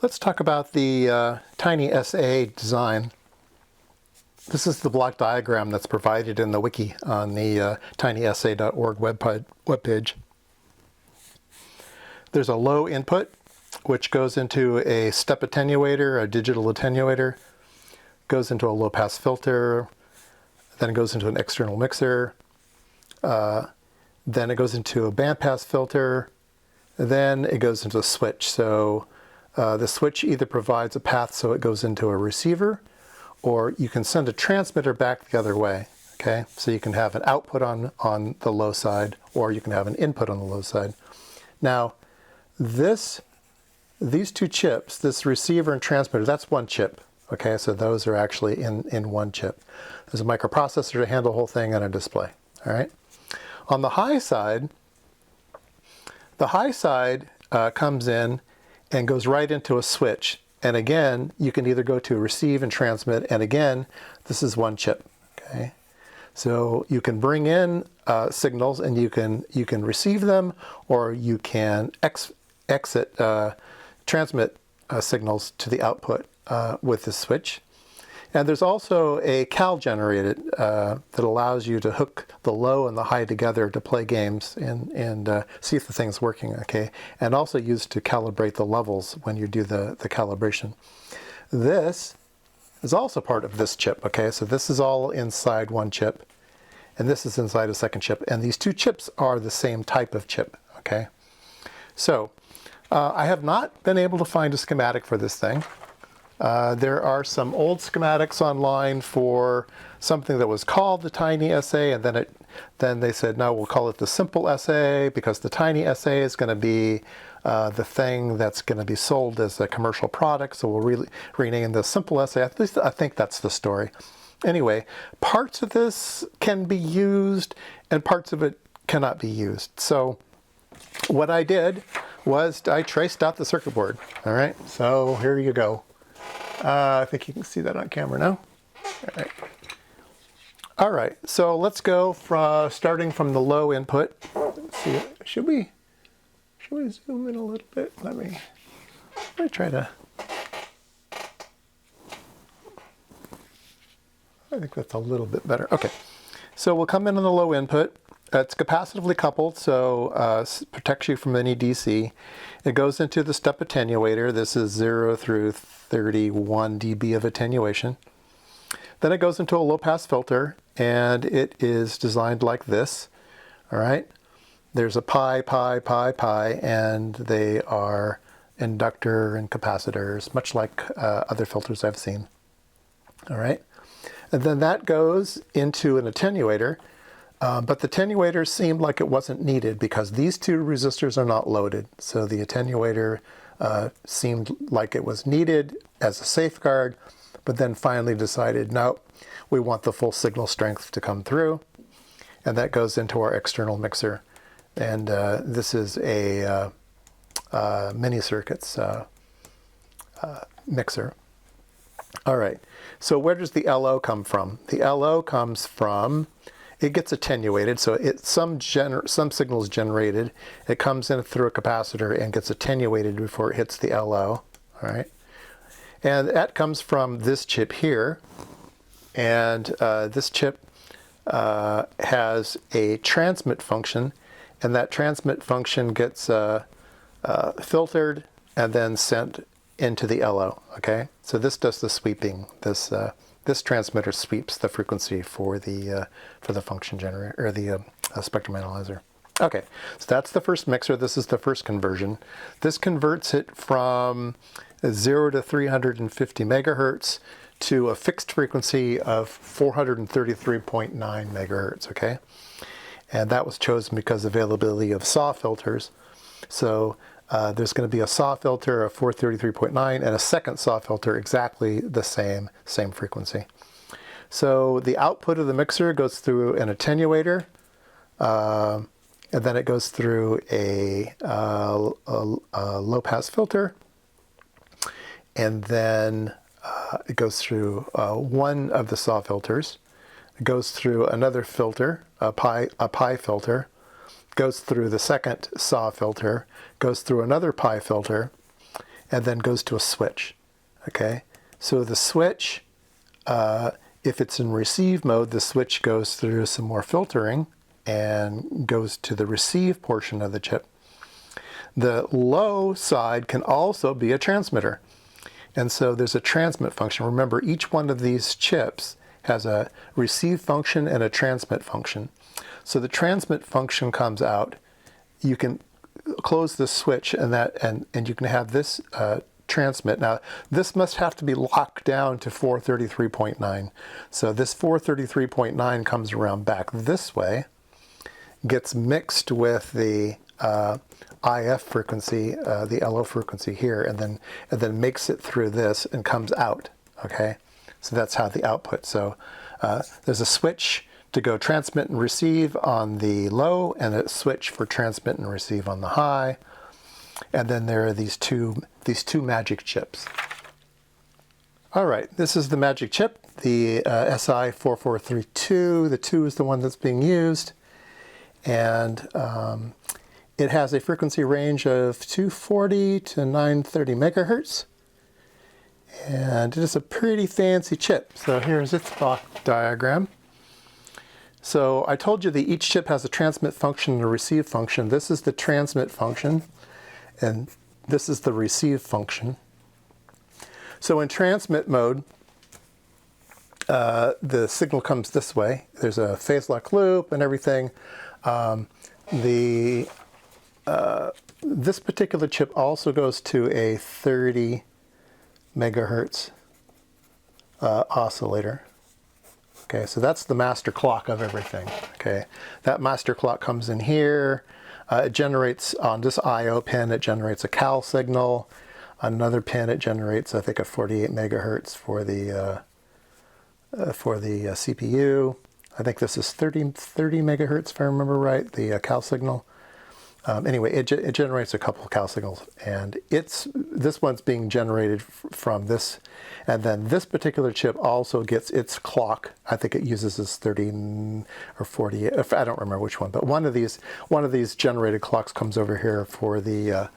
Let's talk about the TinySA design. This is the block diagram that's provided in the wiki on the tinysa.org webpage. There's a low input, which goes into a step attenuator, a digital attenuator, goes into a low-pass filter, then it goes into an external mixer, then it goes into a bandpass filter, then it goes into a switch. So the switch either provides a path so it goes into a receiver, or you can send a transmitter back the other way, okay? So you can have an output on the low side, or you can have an input on the low side. Now, these two chips, this receiver and transmitter, that's one chip, okay? So those are actually in one chip. There's a microprocessor to handle the whole thing and a display, all right? On the high side comes in and goes right into a switch. And again, you can either go to receive and transmit, and again, this is one chip, okay? So you can bring in signals and you can receive them, or you can transmit signals to the output with this switch. And there's also a cal generated that allows you to hook the low and the high together to play games and see if the thing's working, okay? And also used to calibrate the levels when you do the calibration. This is also part of this chip, okay? So this is all inside one chip, and this is inside a second chip. And these two chips are the same type of chip, okay? So I have not been able to find a schematic for this thing. There are some old schematics online for something that was called the TinySA, and then they said, no, we'll call it the simple SA, because the TinySA is going to be the thing that's going to be sold as a commercial product, so we'll rename the simple SA. At least I think that's the story. Anyway, parts of this can be used, and parts of it cannot be used. So what I did was I traced out the circuit board. All right, so here you go. I think you can see that on camera now. All right, so let's go starting from the low input. Let's see, should we zoom in a little bit? Let me try to. I think that's a little bit better. Okay, so we'll come in on the low input. It's capacitively coupled, so protects you from any DC. It goes into the step attenuator. This is 0 through 31 dB of attenuation. Then it goes into a low-pass filter, and it is designed like this. All right. There's a pi, and they are inductor and capacitors, much like other filters I've seen. All right. And then that goes into an attenuator. But the attenuator seemed like it wasn't needed because these two resistors are not loaded. So the attenuator seemed like it was needed as a safeguard, but then finally decided, no, we want the full signal strength to come through. And that goes into our external mixer. And this is a mini circuits mixer. All right, so where does the LO come from? The LO comes from, it gets attenuated, so some signal is generated. It comes in through a capacitor and gets attenuated before it hits the LO, all right? And that comes from this chip here, and this chip has a transmit function, and that transmit function gets filtered and then sent into the LO, okay? So this does the sweeping. This transmitter sweeps the frequency for the function generator, or the spectrum analyzer. Okay, so that's the first mixer. This is the first conversion. This converts it from 0 to 350 megahertz to a fixed frequency of 433.9 megahertz, okay? And that was chosen because of availability of SAW filters. So there's going to be a SAW filter of 433.9 and a second SAW filter exactly the same frequency. So the output of the mixer goes through an attenuator, and then it goes through a low-pass filter, and then it goes through one of the SAW filters. It goes through another filter, a pi filter, goes through the second SAW filter, goes through another pi filter, and then goes to a switch. Okay, so the switch, if it's in receive mode, the switch goes through some more filtering and goes to the receive portion of the chip. The low side can also be a transmitter. And so there's a transmit function. Remember, each one of these chips has a receive function and a transmit function. So the transmit function comes out. You can close the switch and you can have this transmit. Now, this must have to be locked down to 433.9. So this 433.9 comes around back this way, gets mixed with the IF frequency, the LO frequency here, and then makes it through this and comes out. Okay, so that's how the output. So there's a switch to go transmit and receive on the low, and a switch for transmit and receive on the high. And then there are these two magic chips. All right, this is the magic chip, the SI4432. The 2 is the one that's being used, and it has a frequency range of 240 to 930 megahertz, and it is a pretty fancy chip. So here's its block diagram. So I told you that each chip has a transmit function and a receive function. This is the transmit function, and this is the receive function. So in transmit mode, the signal comes this way. There's a phase lock loop and everything. This particular chip also goes to a 30 megahertz oscillator. Okay, so that's the master clock of everything. Okay, that master clock comes in here. It generates on this I/O pin. It generates a cal signal. Another pin, it generates, I think, a 48 megahertz for the CPU. I think this is 30 megahertz, if I remember right, the cal signal. Anyway, it generates a couple of cal signals, and this one's being generated from this, and then this particular chip also gets its clock. I think it uses this 30 or 40. I don't remember which one, but one of these generated clocks comes over here for the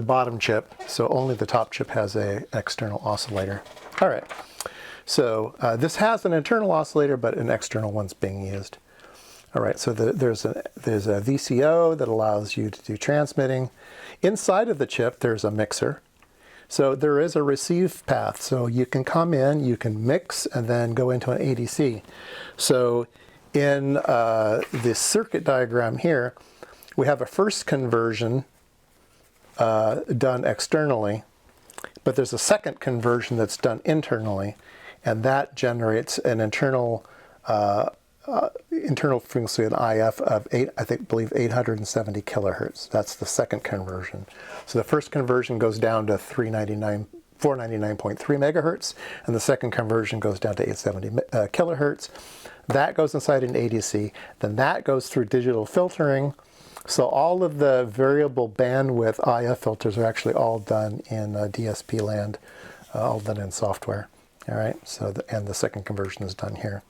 bottom chip. So only the top chip has an external oscillator. All right. So this has an internal oscillator, but an external one's being used. All right, so there's a VCO that allows you to do transmitting. Inside of the chip, there's a mixer. So there is a receive path. So you can come in, you can mix, and then go into an ADC. So in the circuit diagram here, we have a first conversion done externally, but there's a second conversion that's done internally, and that generates an internal frequency of IF of 870 kilohertz. That's the second conversion. So the first conversion goes down to 499.3 megahertz, and the second conversion goes down to 870 kilohertz. That goes inside an ADC. Then that goes through digital filtering. So all of the variable bandwidth IF filters are actually all done in DSP land, all done in software. All right. So and the second conversion is done here.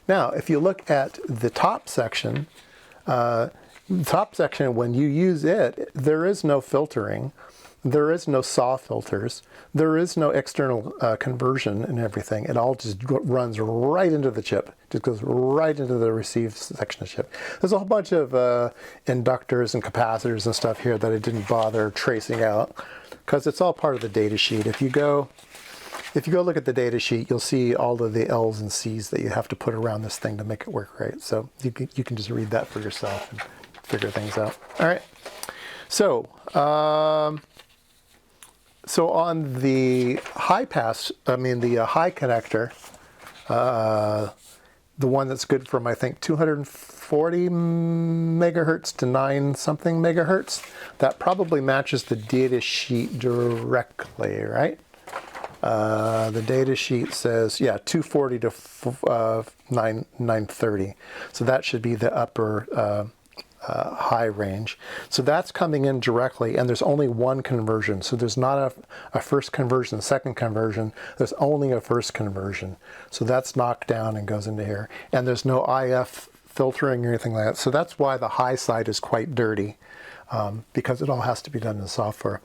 Now, if you look at the top section, when you use it, there is no filtering, there is no SAW filters, there is no external conversion and everything. It all just runs right into the chip, just goes right into the receive section of the chip. There's a whole bunch of inductors and capacitors and stuff here that I didn't bother tracing out because it's all part of the data sheet. If you go look at the data sheet, you'll see all of the L's and C's that you have to put around this thing to make it work right. So you can just read that for yourself and figure things out. All right. So on the high pass, the high connector, the one that's good from, I think, 240 megahertz to 9 something megahertz, that probably matches the data sheet directly, right? The data sheet says, 240 to 930. So that should be the upper high range. So that's coming in directly, and there's only one conversion. So there's not a first conversion, second conversion. There's only a first conversion. So that's knocked down and goes into here. And there's no IF filtering or anything like that. So that's why the high side is quite dirty, because it all has to be done in software.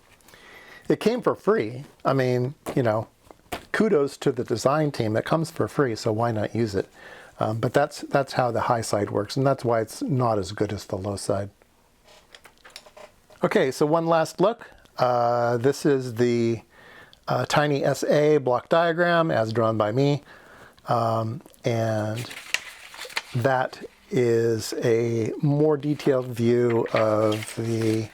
it came for free. I mean, you know, kudos to the design team. It comes for free, so why not use it? But that's how the high side works, and that's why it's not as good as the low side. Okay, so one last look. This is the TinySA block diagram as drawn by me, and that is a more detailed view of the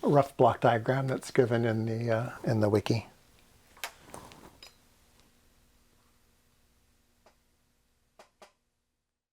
rough block diagram that's given in the wiki.